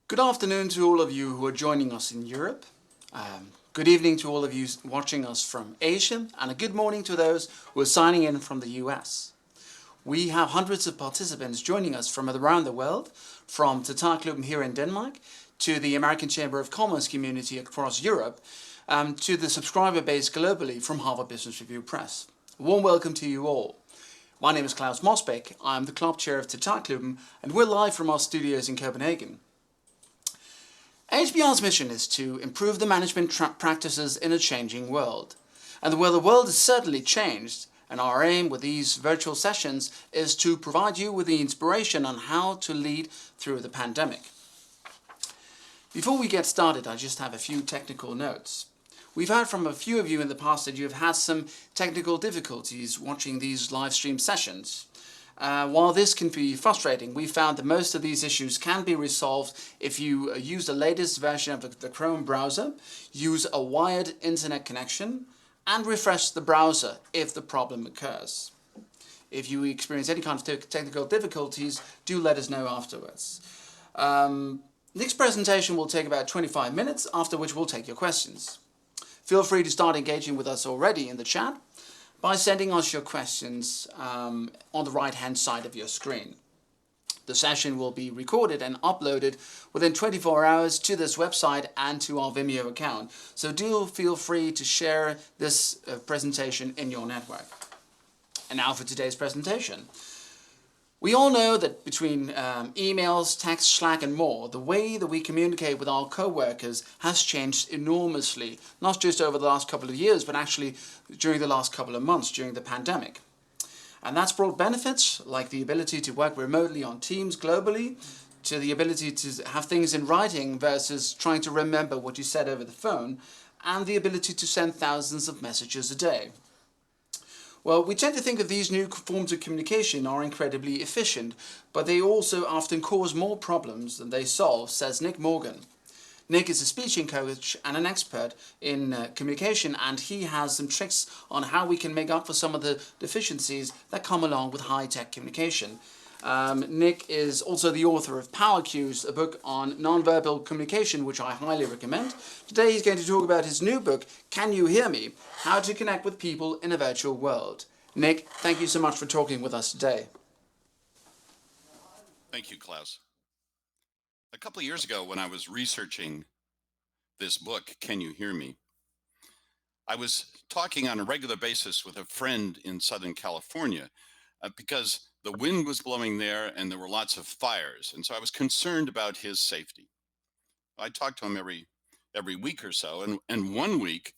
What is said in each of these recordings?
Good afternoon to all of you who are joining us in Europe. Good evening to all of you watching us from Asia, and a good morning to those who are signing in from the US. We have hundreds of participants joining us from around the world, from Tatarklubben here in Denmark, to the American Chamber of Commerce community across Europe, to the subscriber base globally from Harvard Business Review Press. A warm welcome to you all. My name is Klaus Mosbeck, I'm the club chair of Tatarklubben, and we're live from our studios in Copenhagen. HBR's mission is to improve the management practices in a changing world. And the world has certainly changed, and our aim with these virtual sessions is to provide you with the inspiration on how to lead through the pandemic. Before we get started, I just have a few technical notes. We've heard from a few of you in the past that you've had some technical difficulties watching these live stream sessions. While this can be frustrating, we found that most of these issues can be resolved if you use the latest version of the Chrome browser, use a wired internet connection, and refresh the browser if the problem occurs. If you experience any kind of technical difficulties, do let us know afterwards. Next presentation will take about 25 minutes, after which we'll take your questions. Feel free to start engaging with us already in the chat by sending us your questions on the right-hand side of your screen. The session will be recorded and uploaded within 24 hours to this website and to our Vimeo account. So do feel free to share this presentation in your network. And now for today's presentation. We all know that between emails, text, Slack and more, the way that we communicate with our co-workers has changed enormously, not just over the last couple of years, but actually during the last couple of months during the pandemic. And that's brought benefits like the ability to work remotely on Teams globally, to the ability to have things in writing versus trying to remember what you said over the phone, and the ability to send thousands of messages a day. Well, we tend to think that these new forms of communication are incredibly efficient, but they also often cause more problems than they solve, says Nick Morgan. Nick is a speaking coach and an expert in communication, and he has some tricks on how we can make up for some of the deficiencies that come along with high-tech communication. Nick is also the author of Power Cues, a book on nonverbal communication, which I highly recommend. Today he's going to talk about his new book, Can You Hear Me? How to Connect with People in a Virtual World. Nick, thank you so much for talking with us today. Thank you, Klaus. A couple of years ago, when I was researching this book, Can You Hear Me? I was talking on a regular basis with a friend in Southern California because the wind was blowing there and there were lots of fires. And so I was concerned about his safety. I talked to him every week or so. And one week,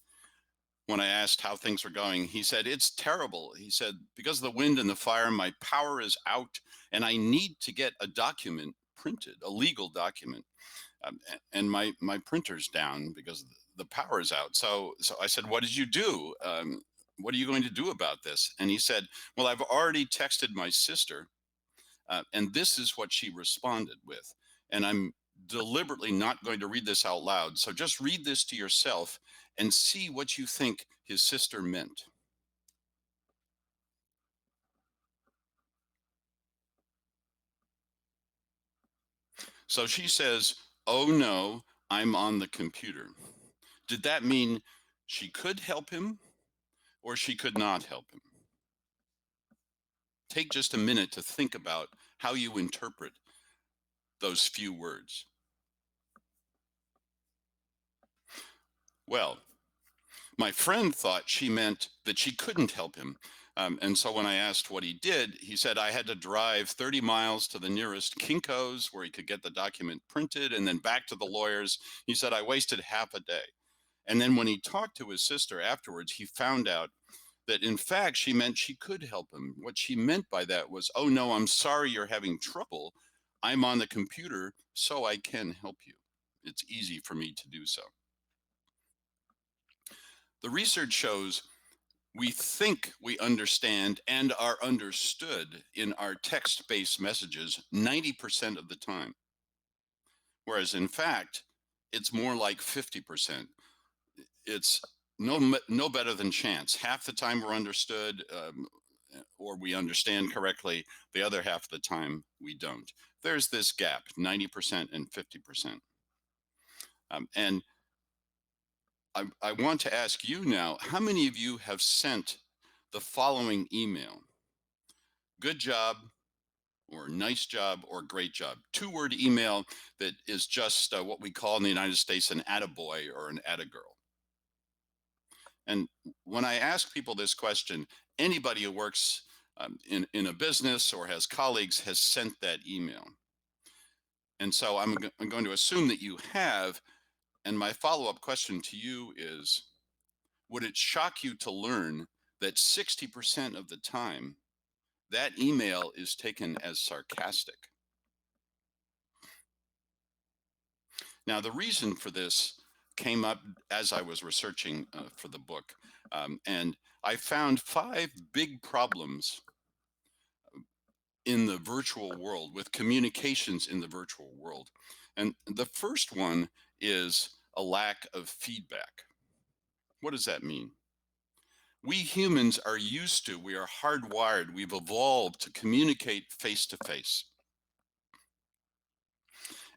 when I asked how things were going, he said, "It's terrible." He said, "Because of the wind and the fire, my power is out and I need to get a document printed, a legal document. And my printer's down because the power is out." So I said, "What did you do? What are you going to do about this?" And he said, "Well, I've already texted my sister, and this is what she responded with. And I'm deliberately not going to read this out loud. So just read this to yourself and see what you think his sister meant." So she says, "Oh no, I'm on the computer." Did that mean she could help him or she could not help him? Take just a minute to think about how you interpret those few words. Well, my friend thought she meant that she couldn't help him. And so when I asked what he did, he said, "I had to drive 30 miles to the nearest Kinko's where he could get the document printed and then back to the lawyers." He said, "I wasted half a day." And then when he talked to his sister afterwards, he found out that in fact she meant she could help him. What she meant by that was, "Oh no, I'm sorry you're having trouble. I'm on the computer, so I can help you. It's easy for me to do so." The research shows we think we understand and are understood in our text-based messages 90% of the time, whereas in fact, it's more like 50%. It's no better than chance. Half the time we're understood, or we understand correctly. The other half of the time, we don't. There's this gap, 90% and 50%. And I want to ask you now, how many of you have sent the following email? Good job, or nice job, or great job. Two-word email that is just what we call in the United States an attaboy or an attagirl. And when I ask people this question, anybody who works in a business or has colleagues has sent that email. And so I'm going to assume that you have. And my follow-up question to you is, would it shock you to learn that 60% of the time that email is taken as sarcastic? Now, the reason for this came up as I was researching for the book. And I found 5 big problems in the virtual world with communications in the virtual world. And the first one is a lack of feedback. What does that mean? We humans are used to, we are hardwired, we've evolved to communicate face to face.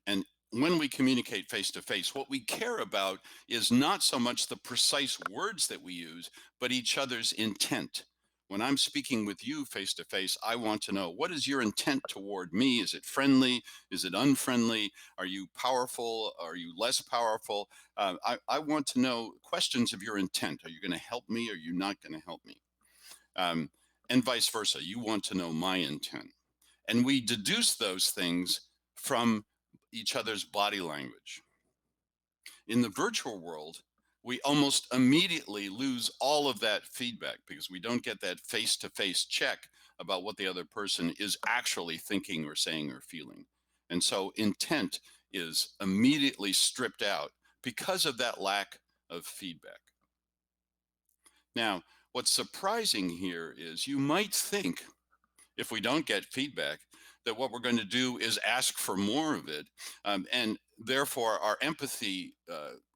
And when we communicate face to face, what we care about is not so much the precise words that we use, but each other's intent. When I'm speaking with you face to face, I want to know, what is your intent toward me? Is it friendly? Is it unfriendly? Are you powerful? Are you less powerful? I want to know questions of your intent. Are you going to help me? Or are you not going to help me? And vice versa. You want to know my intent. And we deduce those things from each other's body language. In the virtual world, we almost immediately lose all of that feedback because we don't get that face-to-face check about what the other person is actually thinking or saying or feeling. And so intent is immediately stripped out because of that lack of feedback. Now, what's surprising here is you might think, if we don't get feedback, that what we're going to do is ask for more of it. And therefore, our empathy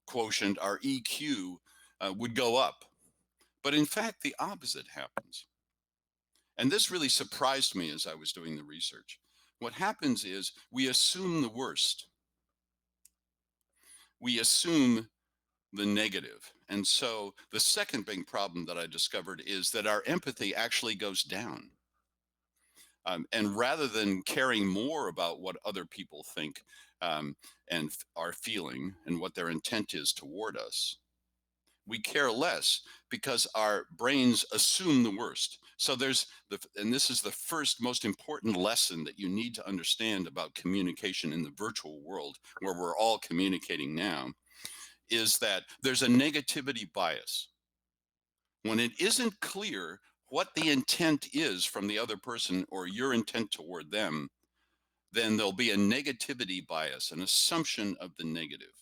quotient, our EQ, would go up. But in fact, the opposite happens. And this really surprised me as I was doing the research. What happens is we assume the worst. We assume the negative. And so the second big problem that I discovered is that our empathy actually goes down. And rather than caring more about what other people think and are feeling and what their intent is toward us, we care less because our brains assume the worst. So and this is the first most important lesson that you need to understand about communication in the virtual world, where we're all communicating now, is that there's a negativity bias. When it isn't clear what the intent is from the other person or your intent toward them, then there'll be a negativity bias, an assumption of the negative.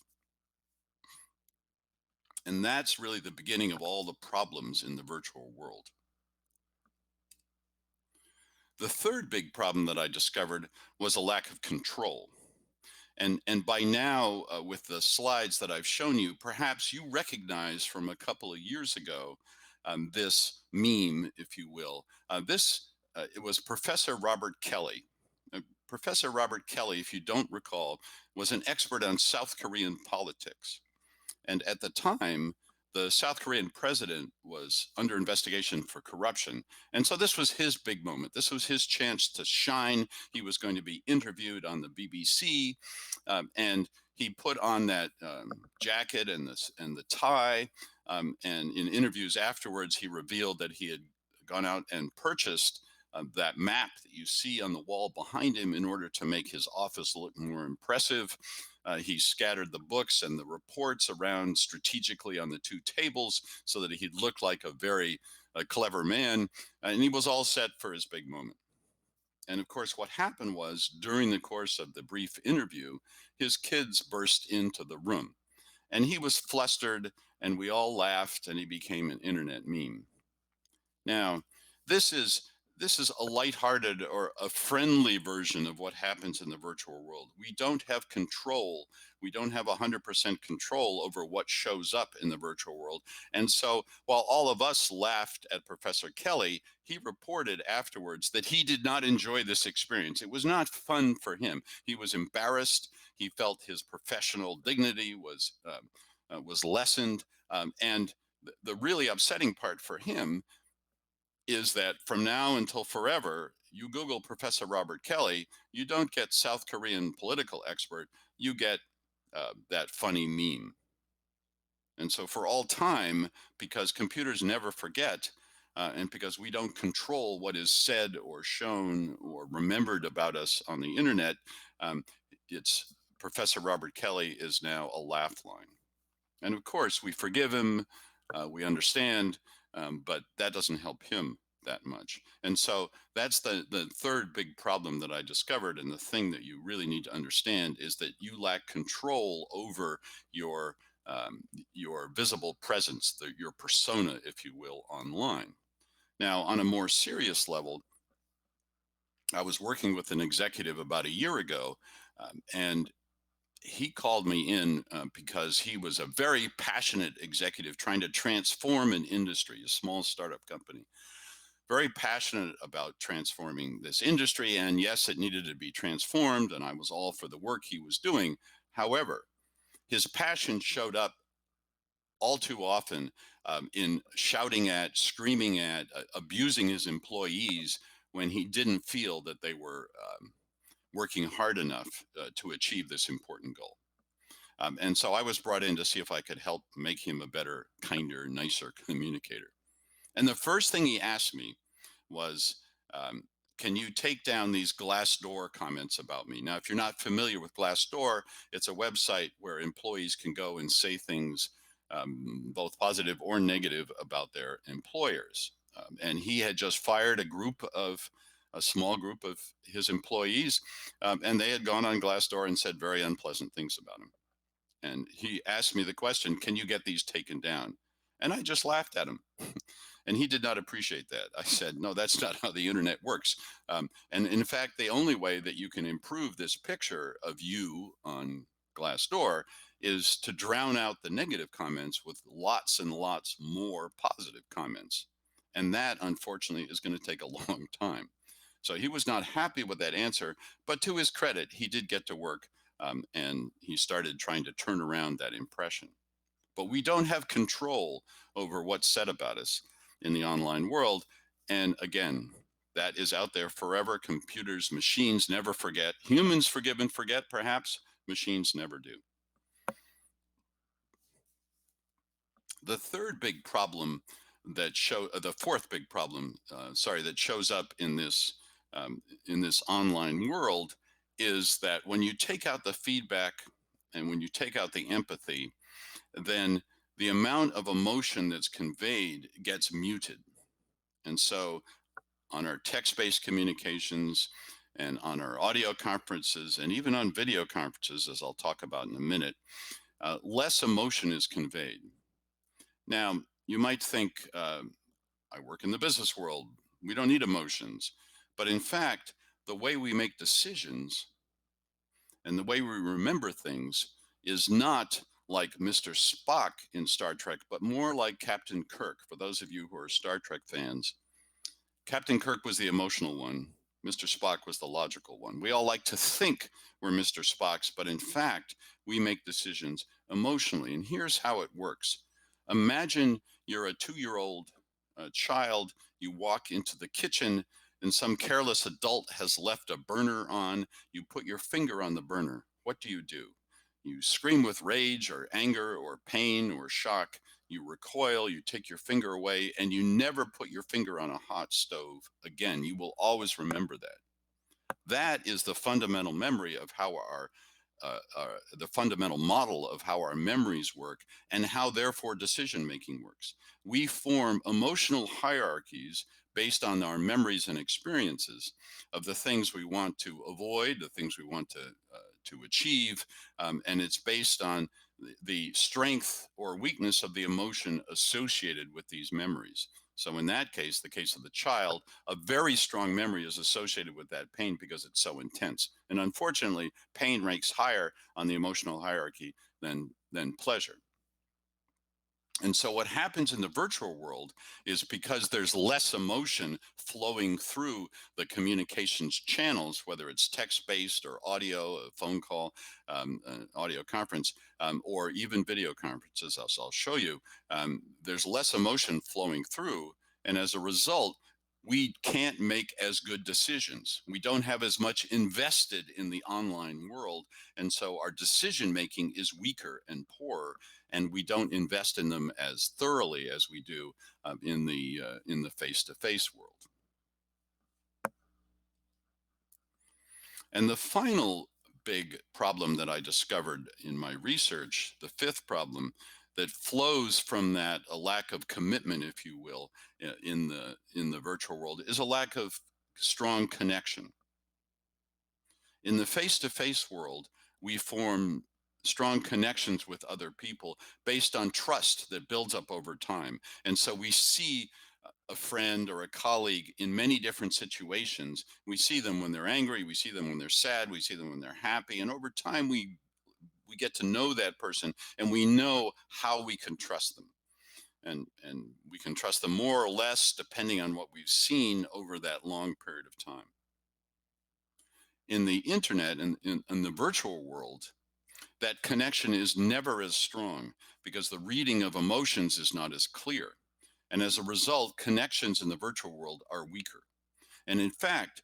And that's really the beginning of all the problems in the virtual world. The third big problem that I discovered was a lack of control. And by now, with the slides that I've shown you, perhaps you recognize from a couple of years ago this meme, if you will. It was Professor Robert Kelly. Professor Robert Kelly, if you don't recall, was an expert on South Korean politics. And at the time, the South Korean president was under investigation for corruption. And so this was his big moment. This was his chance to shine. He was going to be interviewed on the BBC. And he put on that jacket and the tie. And in interviews afterwards, he revealed that he had gone out and purchased that map that you see on the wall behind him in order to make his office look more impressive. He scattered the books and the reports around strategically on the 2 tables so that he'd look like a very clever man. And he was all set for his big moment. And of course, what happened was, during the course of the brief interview, his kids burst into the room. And he was flustered, and we all laughed, and he became an internet meme. Now, this is This is a lighthearted or a friendly version of what happens in the virtual world. We don't have control. We don't have 100% control over what shows up in the virtual world. And so while all of us laughed at Professor Kelly, he reported afterwards that he did not enjoy this experience. It was not fun for him. He was embarrassed. He felt his professional dignity was lessened. And the really upsetting part for him is that from now until forever, you Google Professor Robert Kelly, you don't get South Korean political expert, you get that funny meme. And so for all time, because computers never forget, and because we don't control what is said or shown or remembered about us on the internet, um, it's Professor Robert Kelly is now a laugh line. And of course, we forgive him, we understand, but that doesn't help him that much. And so that's the third big problem that I discovered. And the thing that you really need to understand is that you lack control over your um, your visible presence, your persona, if you will, online. Now, on a more serious level, I was working with an executive about a year ago, and he called me in because he was a very passionate executive trying to transform an industry, a small startup company. Very passionate about transforming this industry. And yes, it needed to be transformed. And I was all for the work he was doing. However, his passion showed up all too often in shouting at, screaming at, abusing his employees when he didn't feel that they were working hard enough to achieve this important goal. And so I was brought in to see if I could help make him a better, kinder, nicer communicator. And the first thing he asked me was, um, can you take down these Glassdoor comments about me? Now, if you're not familiar with Glassdoor, it's a website where employees can go and say things, both positive or negative, about their employers. And he had just fired a small group of his employees, and they had gone on Glassdoor and said very unpleasant things about him. And he asked me the question, can you get these taken down? And I just laughed at him. And he did not appreciate that. I said, no, that's not how the internet works. And in fact, the only way that you can improve this picture of you on Glassdoor is to drown out the negative comments with lots and lots more positive comments. And that, unfortunately, is going to take a long time. So he was not happy with that answer, but to his credit, he did get to work, and he started trying to turn around that impression. But we don't have control over what's said about us in the online world. And again, that is out there forever. Computers, machines never forget. Humans forgive and forget, perhaps. Machines never do. The third big problem the fourth big problem, that shows up in this online world is that when you take out the feedback and when you take out the empathy, then the amount of emotion that's conveyed gets muted. And so on our text-based communications and on our audio conferences and even on video conferences, as I'll talk about in a minute, less emotion is conveyed. Now, you might think, I work in the business world, we don't need emotions. But in fact, the way we make decisions and the way we remember things is not like Mr. Spock in Star Trek, but more like Captain Kirk. For those of you who are Star Trek fans, Captain Kirk was the emotional one. Mr. Spock was the logical one. We all like to think we're Mr. Spocks, but in fact, we make decisions emotionally. And here's how it works. Imagine you're a 2-year-old child, you walk into the kitchen, and some careless adult has left a burner on. You put your finger on the burner. What do? You scream with rage or anger or pain or shock. You recoil, you take your finger away, and you never put your finger on a hot stove again. You will always remember that. That is the fundamental memory of how the fundamental model of how our memories work and how therefore decision making works. We form emotional hierarchies based on our memories and experiences of the things we want to avoid, the things we want to achieve, and it's based on the strength or weakness of the emotion associated with these memories. So in that case, the case of the child, a very strong memory is associated with that pain because it's so intense. And unfortunately, pain ranks higher on the emotional hierarchy than pleasure. And so what happens in the virtual world is because there's less emotion flowing through the communications channels, whether it's text-based or audio, a phone call, an audio conference, or even video conferences, as I'll show you, there's less emotion flowing through. And as a result, we can't make as good decisions. We don't have as much invested in the online world. And so our decision making is weaker and poorer, and we don't invest in them as thoroughly as we do in the face-to-face world. And the final big problem that I discovered in my research, the fifth problem that flows from that, a lack of commitment, if you will, in the virtual world, is a lack of strong connection. In the face-to-face world, we form strong connections with other people based on trust that builds up over time. And so we see a friend or a colleague in many different situations. We see them when they're angry, we see them when they're sad, we see them when they're happy. And over time, we get to know that person, and we know how we can trust them. And we can trust them more or less depending on what we've seen over that long period of time. In the internet and in the virtual world, that connection is never as strong because the reading of emotions is not as clear. And as a result, connections in the virtual world are weaker. And in fact,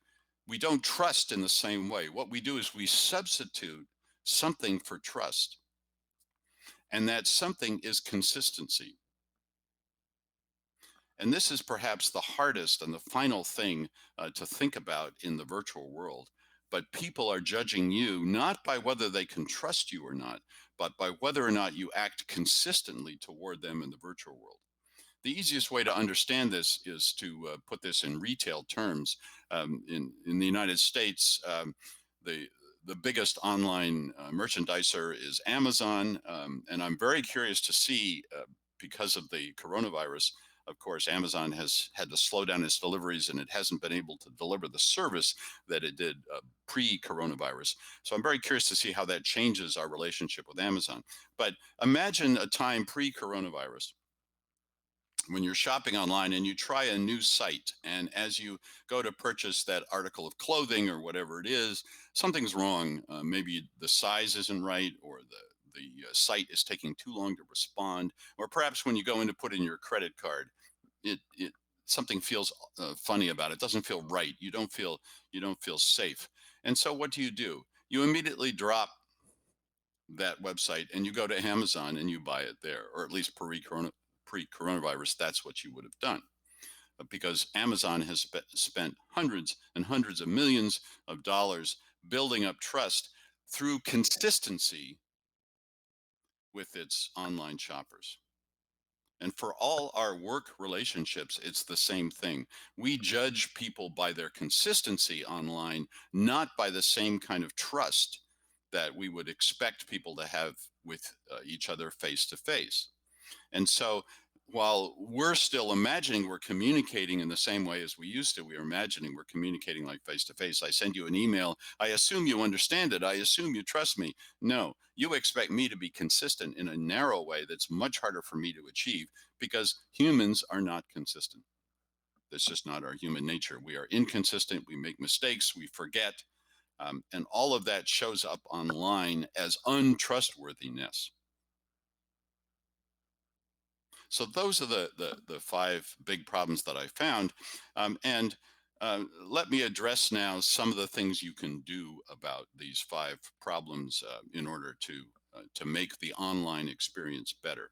we don't trust in the same way. What we do is we substitute something for trust. And that something is consistency. And this is perhaps the hardest and the final thing to think about in the virtual world. But people are judging you not by whether they can trust you or not, but by whether or not you act consistently toward them in the virtual world. The easiest way to understand this is to put this in retail terms. In the United States, the the biggest online merchandiser is Amazon, and I'm very curious to see because of the coronavirus. Of course, Amazon has had to slow down its deliveries, and it hasn't been able to deliver the service that it did pre-coronavirus. So I'm very curious to see how that changes our relationship with Amazon. But imagine a time pre-coronavirus when you're shopping online and you try a new site, and as you go to purchase that article of clothing or whatever it is, something's wrong. Maybe the size isn't right, or the site is taking too long to respond, or perhaps when you go in to put in your credit card, it something feels funny about it. It doesn't feel right. You don't feel safe. And so what do? You immediately drop that website and you go to Amazon and you buy it there, or at least pre-coronavirus, that's what you would have done. Because Amazon has spent hundreds and hundreds of millions of dollars building up trust through consistency with its online shoppers. And for all our work relationships, it's the same thing. We judge people by their consistency online, not by the same kind of trust that we would expect people to have with each other face to face. And so while we're still imagining we're communicating in the same way as we used to, we're imagining we're communicating like face to face. I send you an email. I assume you understand it. I assume you trust me. No, you expect me to be consistent in a narrow way that's much harder for me to achieve because humans are not consistent. That's just not our human nature. We are inconsistent. We make mistakes. We forget. And all of that shows up online as untrustworthiness. So those are the five big problems that I found. And let me address now some of the things you can do about these five problems in order to make the online experience better.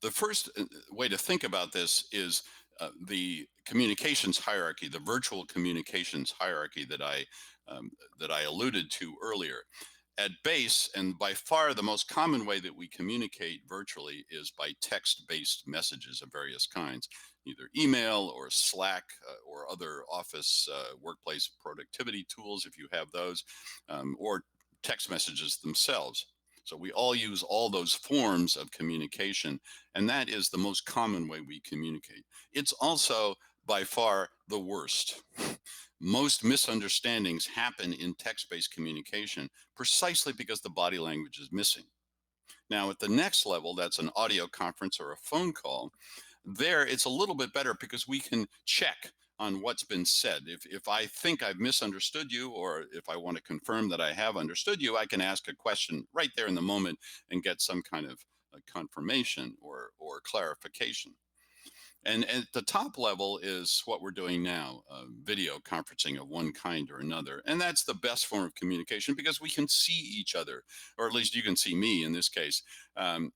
The first way to think about this is the communications hierarchy, the virtual communications hierarchy that I alluded to earlier. At base, and by far the most common way that we communicate virtually is by text-based messages of various kinds, either email or Slack or other office workplace productivity tools if you have those, or text messages themselves. So we all use all those forms of communication, and that is the most common way we communicate. It's also by far the worst. Most misunderstandings happen in text-based communication precisely because the body language is missing. Now, at the next level, that's an audio conference or a phone call. There, it's a little bit better because we can check on what's been said. If I think I've misunderstood you, or if I want to confirm that I have understood you, I can ask a question right there in the moment and get some kind of confirmation or clarification. And at the top level is what we're doing now, video conferencing of one kind or another. And that's the best form of communication because we can see each other, or at least you can see me in this case. And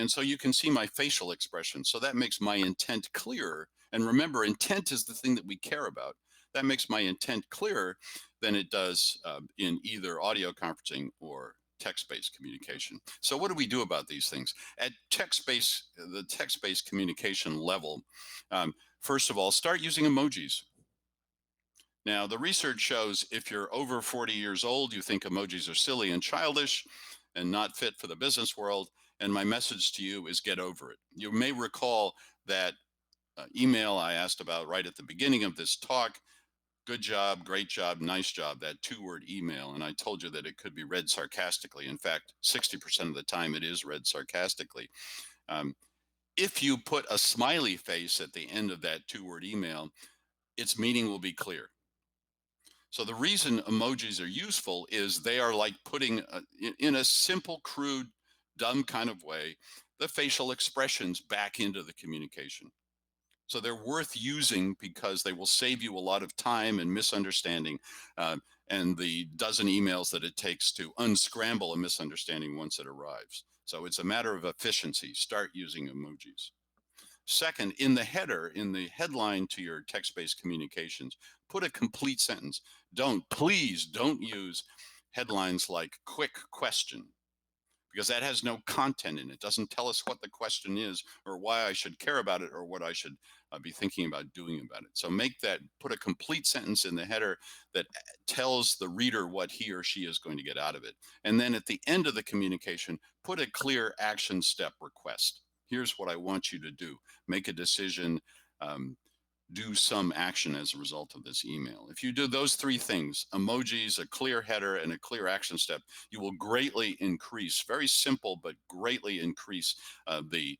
so you can see my facial expression. So that makes my intent clearer. And remember, intent is the thing that we care about. That makes my intent clearer than it does in either audio conferencing or text-based communication. So what do we do about these things? At the text-based communication level, first of all, start using emojis. Now, the research shows if you're over 40 years old, you think emojis are silly and childish and not fit for the business world. And my message to you is get over it. You may recall that email I asked about right at the beginning of this talk. Good job, great job, nice job, that 2-word email. And I told you that it could be read sarcastically. In fact, 60% of the time it is read sarcastically. Um, if you put a smiley face at the end of that 2-word email, its meaning will be clear. So the reason emojis are useful is they are like putting, in a simple, crude, dumb kind of way, the facial expressions back into the communication. So they're worth using because they will save you a lot of time and misunderstanding and the dozen emails that it takes to unscramble a misunderstanding once it arrives. So it's a matter of efficiency. Start using emojis. Second, in the header, in the headline to your text-based communications, put a complete sentence. Please don't use headlines like quick question, because that has no content in it. It doesn't tell us what the question is or why I should care about it or what I should be thinking about doing about it. So put a complete sentence in the header that tells the reader what he or she is going to get out of it. And then at the end of the communication, put a clear action step request. Here's what I want you to do. Make a decision, do some action as a result of this email. If you do those 3 things, emojis, a clear header, and a clear action step, you will greatly increase, very simple, but greatly increase the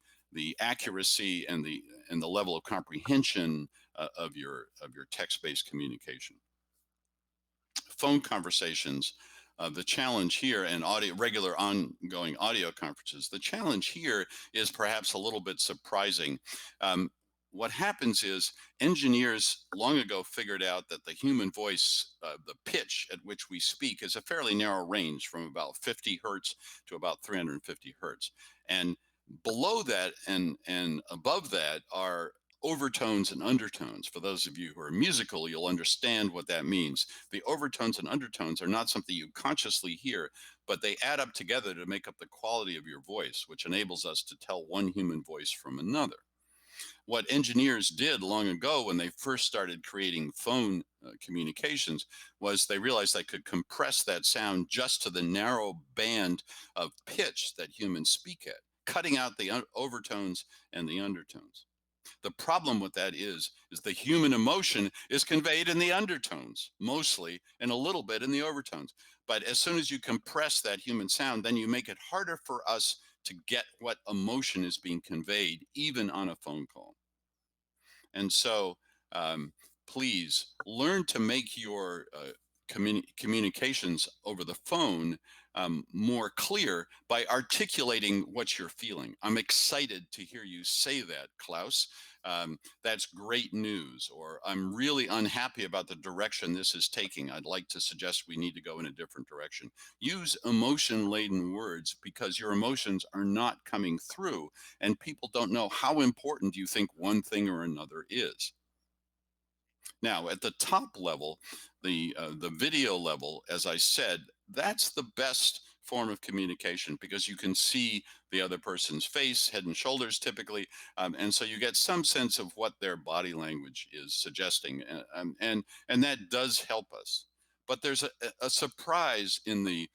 accuracy and the level of comprehension of your text-based communication. Phone conversations, the challenge here, and regular ongoing audio conferences, the challenge here is perhaps a little bit surprising. What happens is engineers long ago figured out that the human voice, the pitch at which we speak, is a fairly narrow range from about 50 hertz to about 350 hertz. And below that and above that are overtones and undertones. For those of you who are musical, you'll understand what that means. The overtones and undertones are not something you consciously hear, but they add up together to make up the quality of your voice, which enables us to tell one human voice from another. What engineers did long ago when they first started creating phone communications was they realized they could compress that sound just to the narrow band of pitch that humans speak at, cutting out the overtones and the undertones. The problem with that is the human emotion is conveyed in the undertones mostly and a little bit in the overtones. But as soon as you compress that human sound, then you make it harder for us to get what emotion is being conveyed, even on a phone call. And so please learn to make your communications over the phone more clear by articulating what you're feeling. I'm excited to hear you say that, Klaus. That's great news. Or I'm really unhappy about the direction this is taking. I'd like to suggest we need to go in a different direction. Use emotion-laden words because your emotions are not coming through and people don't know how important you think one thing or another is. Now, at the top level, the video level, as I said, that's the best form of communication because you can see the other person's face, head and shoulders typically, and so you get some sense of what their body language is suggesting, and that does help us. But there's a surprise in the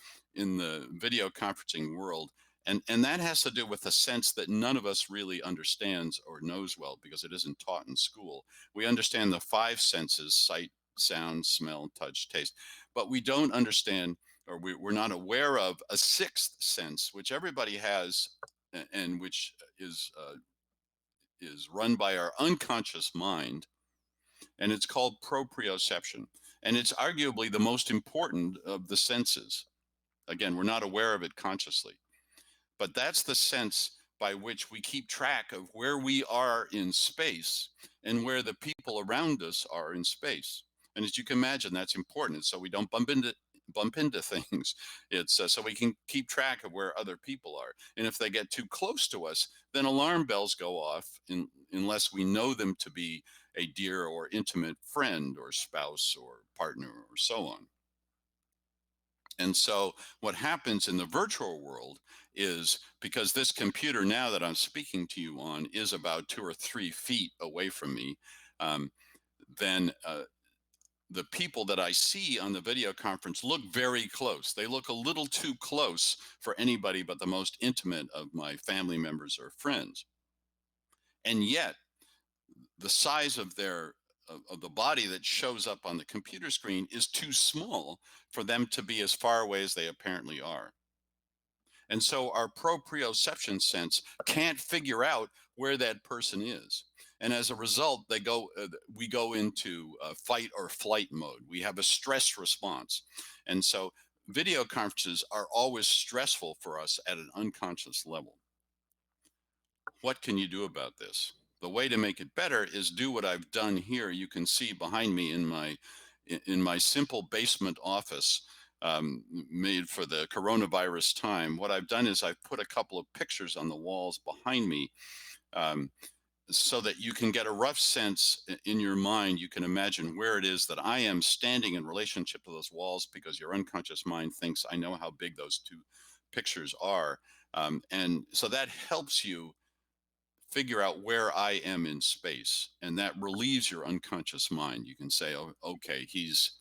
the video conferencing world. And that has to do with a sense that none of us really understands or knows well because it isn't taught in school. We understand the five senses: sight, sound, smell, touch, taste, but we don't understand, or we're not aware of a sixth sense, which everybody has, and which is run by our unconscious mind, and it's called proprioception. And it's arguably the most important of the senses. Again, we're not aware of it consciously, but that's the sense by which we keep track of where we are in space and where the people around us are in space. And as you can imagine, that's important. So we don't bump into things. It's so we can keep track of where other people are. And if they get too close to us, then alarm bells go off unless we know them to be a dear or intimate friend or spouse or partner or so on. And so what happens in the virtual world is, because this computer now that I'm speaking to you on is about 2 or 3 feet away from me, then the people that I see on the video conference look very close. They look a little too close for anybody but the most intimate of my family members or friends. And yet, the size of of the body that shows up on the computer screen is too small for them to be as far away as they apparently are. And so our proprioception sense can't figure out where that person is. And as a result, we go into fight or flight mode. We have a stress response. And so video conferences are always stressful for us at an unconscious level. What can you do about this? The way to make it better is do what I've done here. You can see behind me in my simple basement office, made for the coronavirus time. What I've done is I've put a couple of pictures on the walls behind me, um, so that you can get a rough sense in your mind. You can imagine where it is that I am standing in relationship to those walls, because your unconscious mind thinks I know how big those two pictures are. And so that helps you figure out where I am in space, and that relieves your unconscious mind. You can say, oh, okay, he's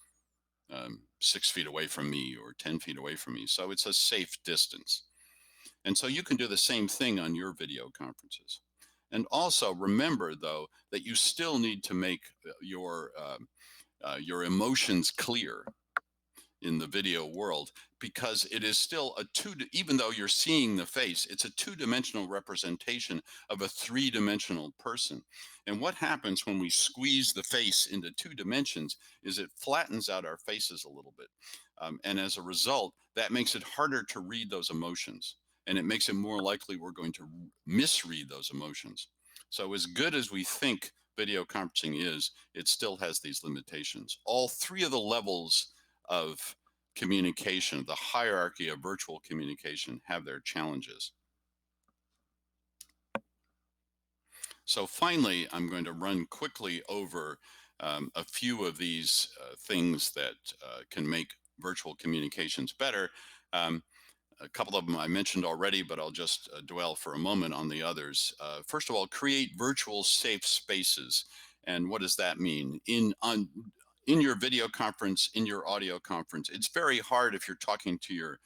6 feet away from me or 10 feet away from me. So it's a safe distance. And so you can do the same thing on your video conferences. And also remember, though, that you still need to make your emotions clear in the video world, because it is still even though you're seeing the face, it's a two-dimensional representation of a three-dimensional person. And what happens when we squeeze the face into 2 dimensions is it flattens out our faces a little bit. And as a result, that makes it harder to read those emotions, and it makes it more likely we're going to misread those emotions. So as good as we think video conferencing is, it still has these limitations. All 3 of the levels of communication, the hierarchy of virtual communication, have their challenges. So finally, I'm going to run quickly over a few of these things that can make virtual communications better. A couple of them I mentioned already, but I'll just dwell for a moment on the others. First of all, create virtual safe spaces. And what does that mean? In your video conference, in your audio conference, it's very hard if you're talking to your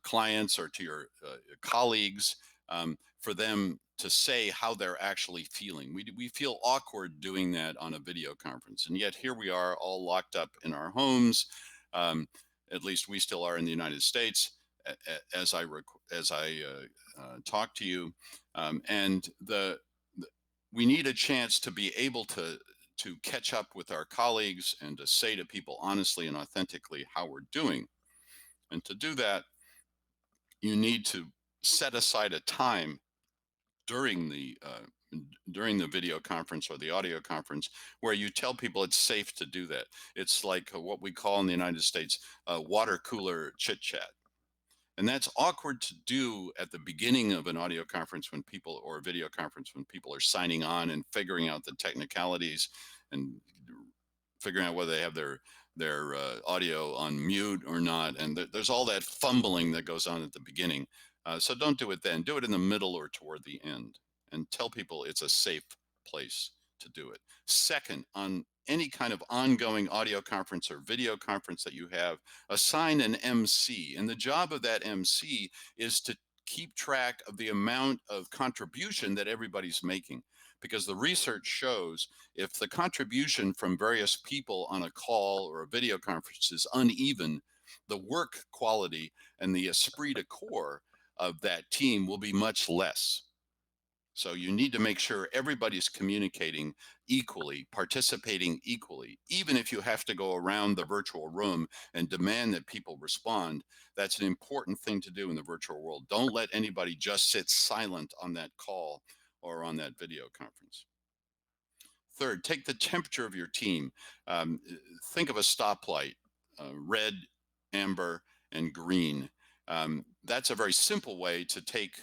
clients or to your colleagues, for them to say how they're actually feeling. We feel awkward doing that on a video conference. And yet here we are, all locked up in our homes. At least we still are in the United States as I talk to you. And we need a chance to be able to catch up with our colleagues and to say to people honestly and authentically how we're doing. And to do that, you need to set aside a time during the video conference or the audio conference where you tell people it's safe to do that. It's like what we call in the United States water cooler chit chat. And that's awkward to do at the beginning of an audio conference or a video conference, when people are signing on and figuring out the technicalities and figuring out whether they have their audio on mute or not. And there's all that fumbling that goes on at the beginning. So don't do it then. Do it in the middle or toward the end, and tell people it's a safe place to do it. Second, on any kind of ongoing audio conference or video conference that you have, assign an MC. And the job of that MC is to keep track of the amount of contribution that everybody's making. Because the research shows if the contribution from various people on a call or a video conference is uneven, the work quality and the esprit de corps of that team will be much less. So you need to make sure everybody's communicating equally, participating equally. Even if you have to go around the virtual room and demand that people respond, that's an important thing to do in the virtual world. Don't let anybody just sit silent on that call or on that video conference. Third, take the temperature of your team. Think of a stoplight, red, amber, and green. That's a very simple way to take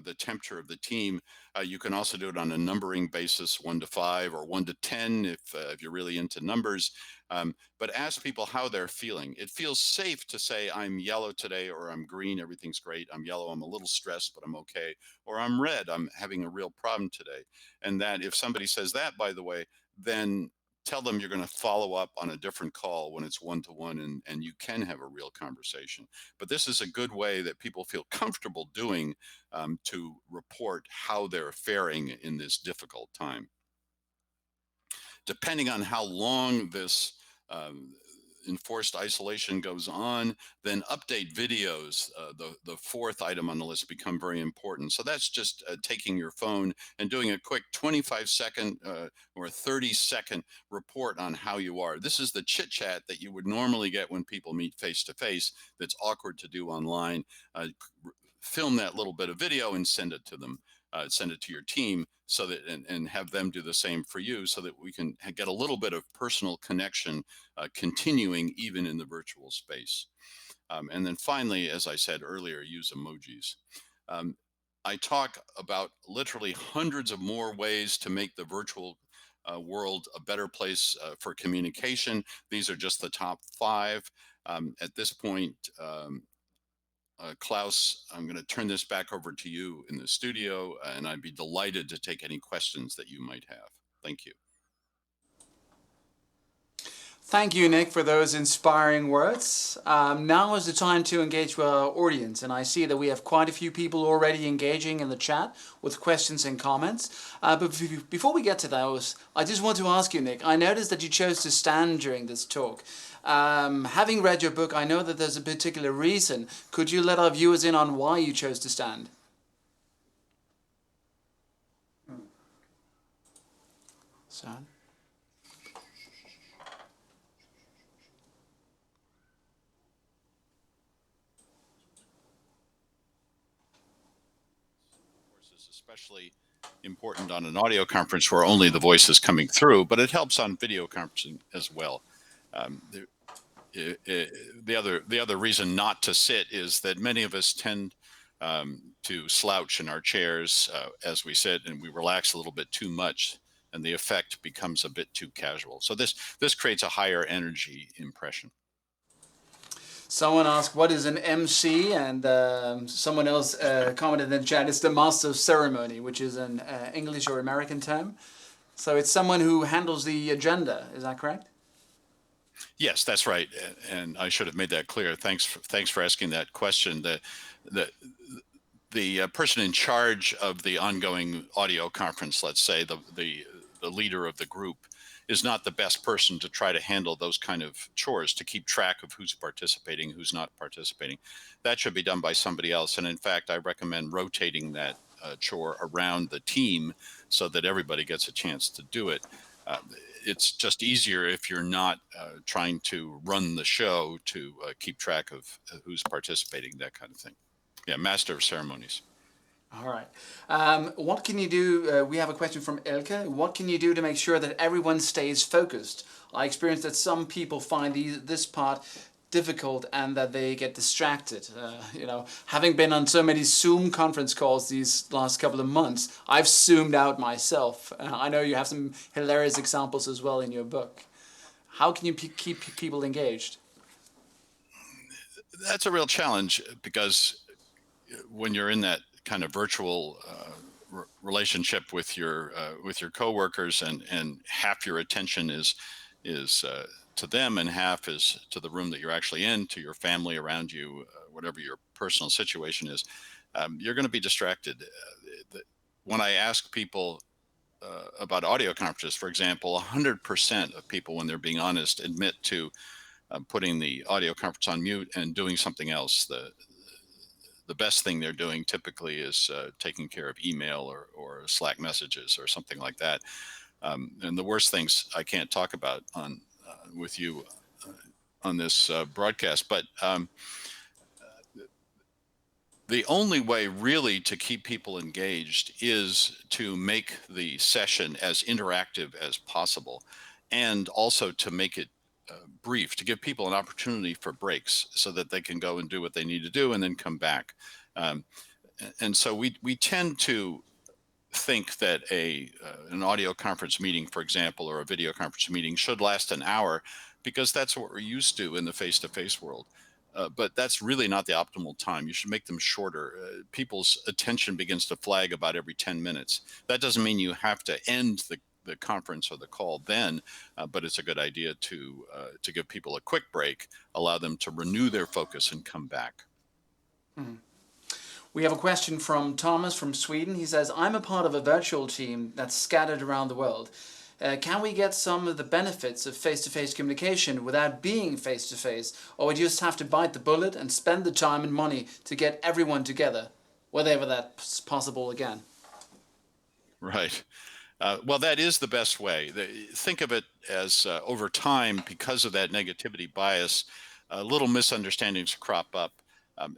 the temperature of the team. You can also do it on a numbering basis, 1 to 5 or 1 to 10 if you're really into numbers. But ask people how they're feeling. It feels safe to say, I'm yellow today, or I'm green, everything's great. I'm yellow, I'm a little stressed, but I'm okay. Or I'm red, I'm having a real problem today. And that if somebody says that, by the way, then tell them you're going to follow up on a different call when it's 1-to-1, and you can have a real conversation. But this is a good way that people feel comfortable doing to report how they're faring in this difficult time. Depending on how long this enforced isolation goes on, then update videos, the fourth item on the list, become very important. So that's just taking your phone and doing a quick 25-second or 30-second report on how you are. This is the chit chat that you would normally get when people meet face to face that's awkward to do online. Film that little bit of video and send it to them. Send it to your team so that and have them do the same for you, so that we can get a little bit of personal connection continuing even in the virtual space. And then finally, as I said earlier, use emojis. I talk about literally hundreds of more ways to make the virtual world a better place for communication. These are just the top 5. At this point, Klaus, I'm going to turn this back over to you in the studio, and I'd be delighted to take any questions that you might have. Thank you. Thank you, Nick, for those inspiring words. Now is the time to engage with our audience, and I see that we have quite a few people already engaging in the chat with questions and comments. But before we get to those, I just want to ask you, Nick, I noticed that you chose to stand during this talk. Having read your book, I know that there's a particular reason. Could you let our viewers in on why you chose to stand? Sad. Especially important on an audio conference where only the voice is coming through, but it helps on video conferencing as well. The other reason not to sit is that many of us tend to slouch in our chairs as we sit, and we relax a little bit too much, and the effect becomes a bit too casual. So this creates a higher energy impression. Someone asked, what is an MC? And someone else commented in the chat, it's the master of ceremony, which is an English or American term. So it's someone who handles the agenda. Is that correct? Yes, that's right. And I should have made that clear. Thanks for asking that question. The person in charge of the ongoing audio conference, let's say the leader of the group, is not the best person to try to handle those kind of chores, to keep track of who's participating, who's not participating. That should be done by somebody else. And in fact, I recommend rotating that chore around the team so that everybody gets a chance to do it. It's just easier if you're not trying to run the show to keep track of who's participating, that kind of thing. Yeah, master of ceremonies. All right. What can you do? We have a question from Elke. What can you do to make sure that everyone stays focused? I experienced that some people find this part difficult and that they get distracted. Having been on so many Zoom conference calls these last couple of months, I've zoomed out myself. I know you have some hilarious examples as well in your book. How can you keep people engaged? That's a real challenge, because when you're in that kind of virtual relationship with your coworkers, and half your attention is to them, and half is to the room that you're actually in, to your family around you, whatever your personal situation is. You're going to be distracted. When I ask people about audio conferences, for example, 100% of people, when they're being honest, admit to putting the audio conference on mute and doing something else. The best thing they're doing typically is taking care of email or Slack messages or something like that. And the worst things I can't talk about on with you on this broadcast, but the only way really to keep people engaged is to make the session as interactive as possible, and also to make it brief, to give people an opportunity for breaks so that they can go and do what they need to do and then come back. Um, and so we tend to think that an audio conference meeting, for example, or a video conference meeting should last an hour, because that's what we're used to in the face-to-face world. But that's really not the optimal time. You should make them shorter. People's attention begins to flag about every 10 minutes. That doesn't mean you have to end the conference or the call then, but it's a good idea to give people a quick break, allow them to renew their focus and come back. We have a question from Thomas from Sweden. He says, I'm a part of a virtual team that's scattered around the world. Can we get some of the benefits of face-to-face communication without being face-to-face? Or we just have to bite the bullet and spend the time and money to get everyone together, whenever that's possible again? Right. Well, that is the best way. Think of it as over time, because of that negativity bias, little misunderstandings crop up.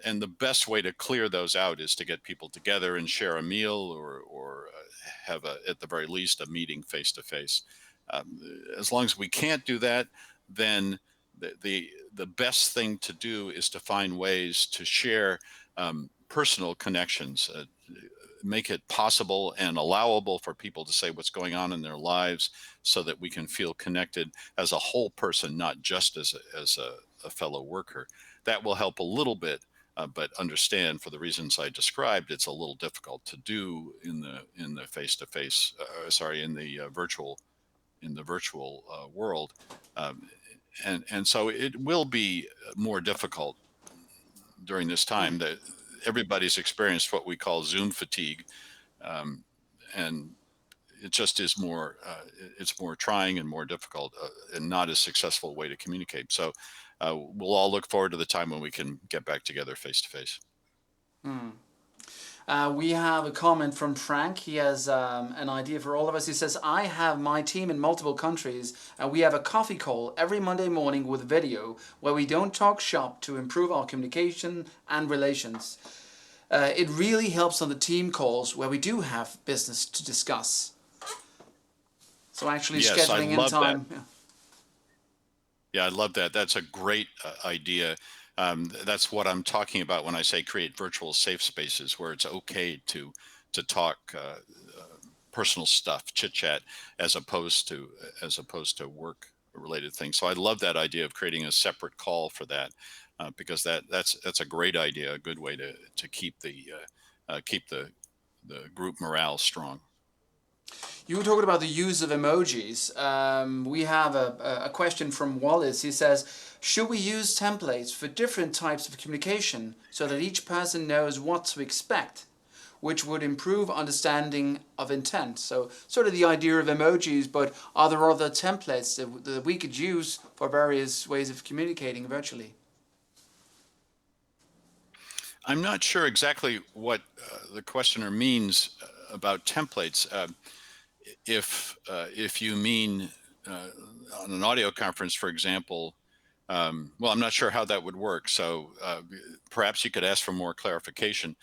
And the best way to clear those out is to get people together and share a meal, or have at the very least, a meeting face to face. As long as we can't do that, then the best thing to do is to find ways to share personal connections. Make it possible and allowable for people to say what's going on in their lives, so that we can feel connected as a whole person, not just as a fellow worker. That will help a little bit, but understand, for the reasons I described, it's a little difficult to do in the face-to-face, in the virtual world, and so it will be more difficult during this time. That everybody's experienced what we call Zoom fatigue, and it just is more. It's more trying and more difficult, and not a successful way to communicate. So we'll all look forward to the time when we can get back together face to face. We have a comment from Frank. He has an idea for all of us. He says, I have my team in multiple countries, and we have a coffee call every Monday morning with video where we don't talk shop to improve our communication and relations. It really helps on the team calls where we do have business to discuss. So actually scheduling in time. Yeah, I love that. That's a great idea. That's what I'm talking about when I say create virtual safe spaces where it's okay to talk personal stuff, chit chat, as opposed to work related things. So I love that idea of creating a separate call for that, because that's a great idea, a good way to keep the group morale strong. You were talking about the use of emojis. We have a question from Wallace. He says, should we use templates for different types of communication so that each person knows what to expect, which would improve understanding of intent? So sort of the idea of emojis, but are there other templates that we could use for various ways of communicating virtually? I'm not sure exactly what the questioner means about templates. If you mean on an audio conference, for example, well, I'm not sure how that would work. So perhaps you could ask for more clarification.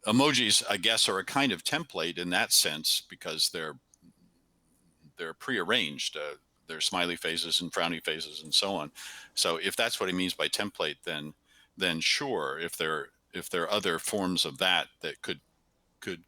Emojis, I guess, are a kind of template in that sense, because they're prearranged. They're smiley faces and frowny faces and so on. So if that's what he means by template, then sure. If there are other forms of that could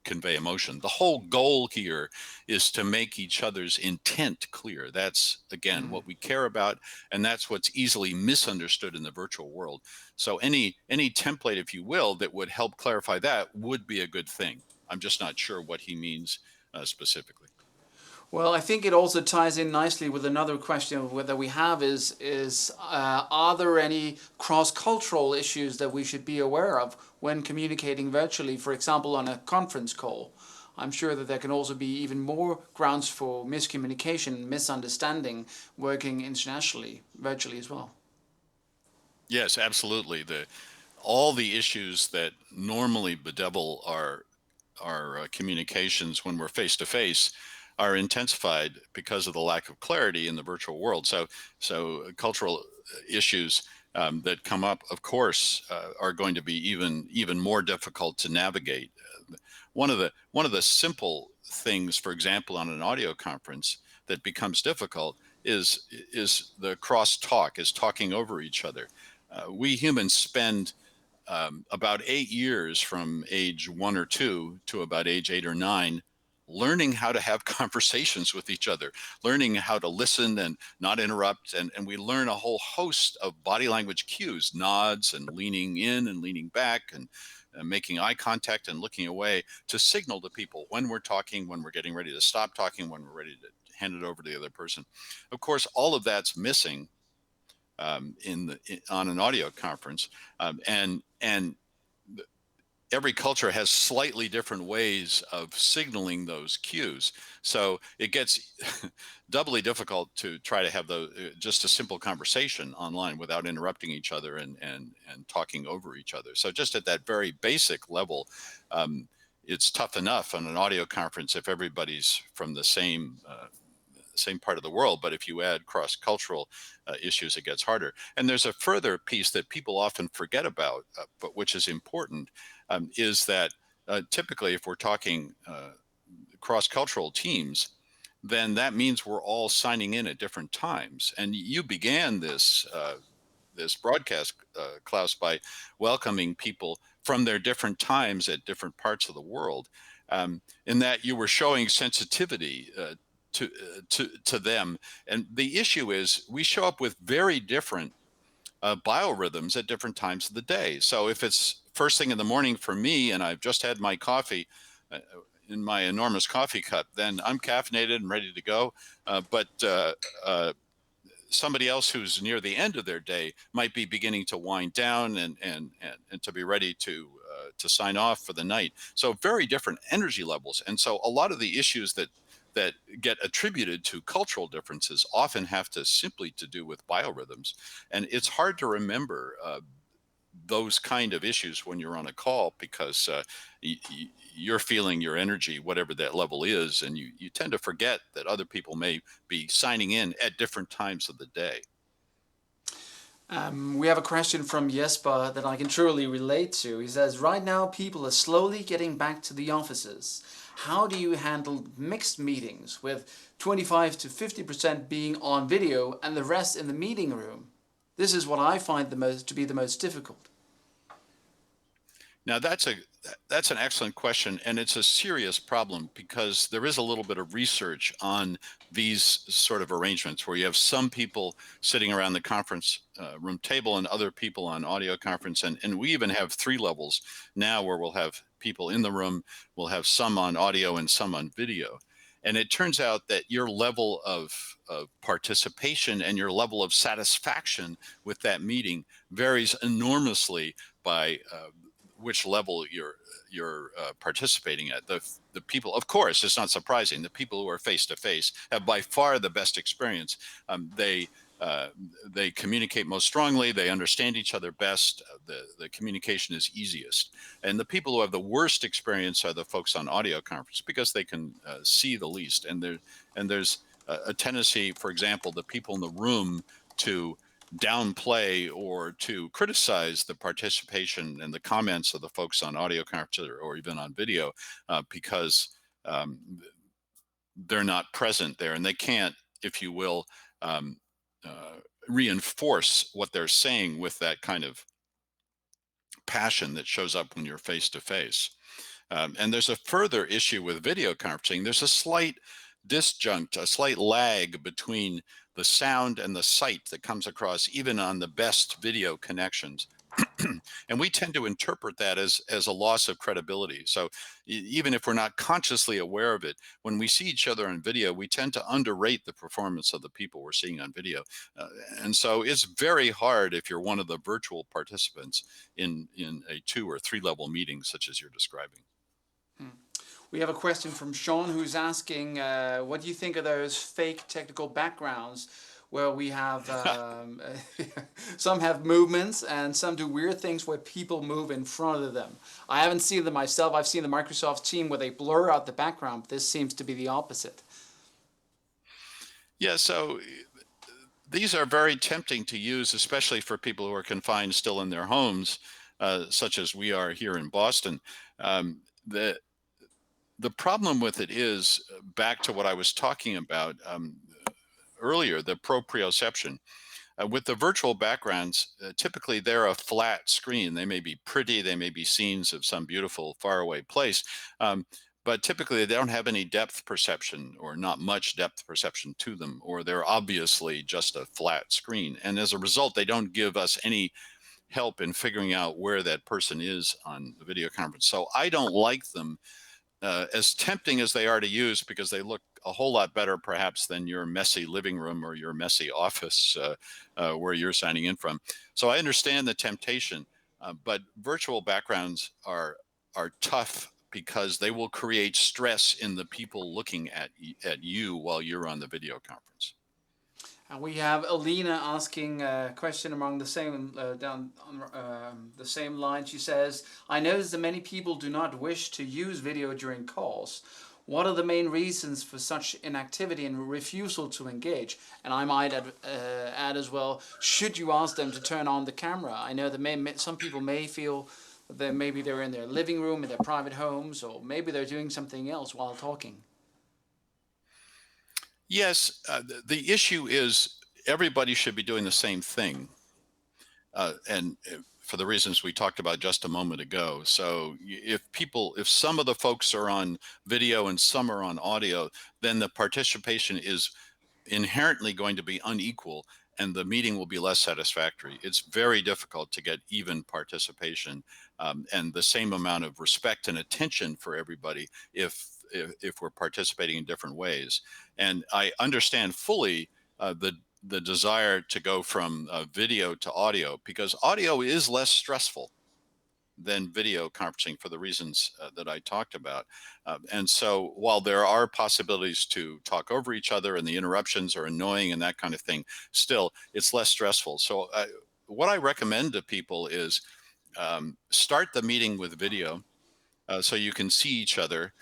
convey emotion. The whole goal here is to make each other's intent clear. That's, again, what we care about, and that's what's easily misunderstood in the virtual world. So any template, if you will, that would help clarify that would be a good thing. I'm just not sure what he means specifically. Well, I think it also ties in nicely with another question that we have is are there any cross-cultural issues that we should be aware of when communicating virtually, for example, on a conference call? I'm sure that there can also be even more grounds for miscommunication, misunderstanding, working internationally, virtually as well. Yes, absolutely. All the issues that normally bedevil our communications when we're face to face are intensified because of the lack of clarity in the virtual world. So cultural issues that come up, of course, are going to be even more difficult to navigate. One of the simple things, for example, on an audio conference that becomes difficult is the cross talk, is talking over each other. We humans spend about 8 years from age 1 or 2 to about age 8 or 9 learning how to have conversations with each other, learning how to listen and not interrupt. And we learn a whole host of body language cues, nods and leaning in and leaning back and making eye contact and looking away to signal to people when we're talking, when we're getting ready to stop talking, when we're ready to hand it over to the other person. Of course, all of that's missing on an audio conference, and every culture has slightly different ways of signaling those cues. So it gets doubly difficult to try to have just a simple conversation online without interrupting each other and talking over each other. So just at that very basic level, it's tough enough on an audio conference if everybody's from the same part of the world. But if you add cross-cultural issues, it gets harder. And there's a further piece that people often forget about, but which is important, is that typically if we're talking cross-cultural teams, then that means we're all signing in at different times. And you began this broadcast, Klaus, by welcoming people from their different times at different parts of the world, in that you were showing sensitivity to them. And the issue is we show up with very different biorhythms at different times of the day. So if it's first thing in the morning for me and I've just had my coffee in my enormous coffee cup, then I'm caffeinated and ready to go. But somebody else who's near the end of their day might be beginning to wind down and to be ready to sign off for the night. So very different energy levels. And so a lot of the issues that get attributed to cultural differences often have to simply to do with biorhythms. And it's hard to remember those kind of issues when you're on a call because you're feeling your energy, whatever that level is, and you tend to forget that other people may be signing in at different times of the day. We have a question from Jesper that I can truly relate to. He says, right now people are slowly getting back to the offices. How do you handle mixed meetings with 25 to 50% being on video and the rest in the meeting room? This is what I find to be the most difficult. Now that's an excellent question, and it's a serious problem because there is a little bit of research on these sort of arrangements where you have some people sitting around the conference room table and other people on audio conference, and we even have 3 levels now where we'll have people in the room, we'll have some on audio and some on video. And it turns out that your level of participation and your level of satisfaction with that meeting varies enormously by which level you're participating at. The people, of course, it's not surprising. The people who are face to face have by far the best experience. They communicate most strongly. They understand each other best. The communication is easiest. And the people who have the worst experience are the folks on audio conference because they can see the least. And there's a tendency, for example, the people in the room to downplay or to criticize the participation and the comments of the folks on audio conference or even on video because they're not present there and they can't, if you will, um, reinforce what they're saying with that kind of passion that shows up when you're face to face. And there's a further issue with video conferencing. There's a slight disjunct, a slight lag between the sound and the sight that comes across even on the best video connections. And we tend to interpret that as a loss of credibility. So even if we're not consciously aware of it, when we see each other on video, we tend to underrate the performance of the people we're seeing on video. Uh, and so it's very hard if you're one of the virtual participants in a 2 or 3 level meeting such as you're describing. We have a question from Sean who's asking, what do you think of those fake technical backgrounds where we have some have movements and some do weird things where people move in front of them? I haven't seen them myself. I've seen the Microsoft team where they blur out the background. This seems to be the opposite. Yeah, so these are very tempting to use, especially for people who are confined still in their homes, such as we are here in Boston. Um, the the problem with it is back to what I was talking about earlier, the proprioception. With the virtual backgrounds, typically they're a flat screen. They may be pretty, they may be scenes of some beautiful faraway place, um, but typically they don't have any depth perception or not much depth perception to them, or they're obviously just a flat screen. And as a result, they don't give us any help in figuring out where that person is on the video conference. So I don't like them, as tempting as they are to use, because they look a whole lot better perhaps than your messy living room or your messy office where you're signing in from. So I understand the temptation, but virtual backgrounds are tough because they will create stress in the people looking at you while you're on the video conference. And we have Alina asking a question among the same down on the same line. She says, "I notice that many people do not wish to use video during calls. What are the main reasons for such inactivity and refusal to engage?" And I might add as well, should you ask them to turn on the camera? I know that some people may feel that maybe they're in their living room, in their private homes, or maybe they're doing something else while talking. Yes, the issue is everybody should be doing the same thing, and for the reasons we talked about just a moment ago. So if some of the folks are on video and some are on audio, then the participation is inherently going to be unequal and the meeting will be less satisfactory. It's very difficult to get even participation and the same amount of respect and attention for everybody if we're participating in different ways. And I understand fully the desire to go from video to audio, because audio is less stressful than video conferencing for the reasons that I talked about. And so while there are possibilities to talk over each other and the interruptions are annoying and that kind of thing, still it's less stressful. So what I recommend to people is start the meeting with video so you can see each other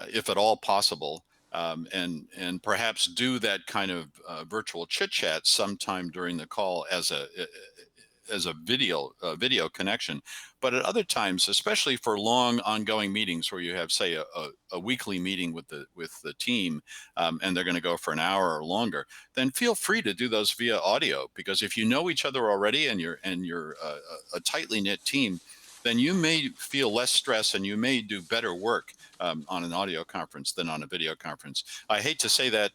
if at all possible. And perhaps do that kind of virtual chit chat sometime during the call as a video connection. But at other times, especially for long ongoing meetings where you have, say, a weekly meeting with the team, and they're going to go for an hour or longer, then feel free to do those via audio, because if you know each other already and you're a tightly knit team, then you may feel less stress and you may do better work on an audio conference than on a video conference. I hate to say that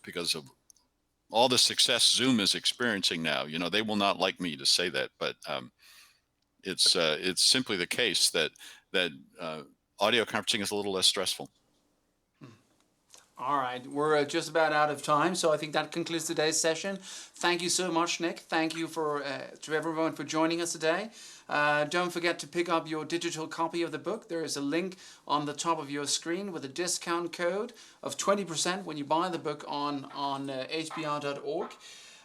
because of all the success Zoom is experiencing now. They will not like me to say that, but it's simply the case that audio conferencing is a little less stressful. All right, we're just about out of time, so I think that concludes today's session. Thank you so much, Nick. Thank you to everyone for joining us today. Don't forget to pick up your digital copy of the book. There is a link on the top of your screen with a discount code of 20% when you buy the book on hbr.org.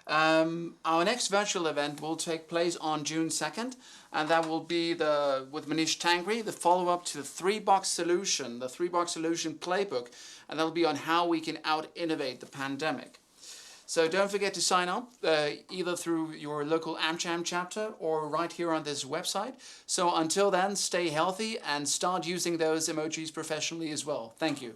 Our next virtual event will take place on June 2nd, and that will be with Manish Tangri, the follow-up to the three-box solution playbook, and that'll be on how we can out-innovate the pandemic. So don't forget to sign up either through your local AmCham chapter or right here on this website. So until then, stay healthy and start using those emojis professionally as well. Thank you.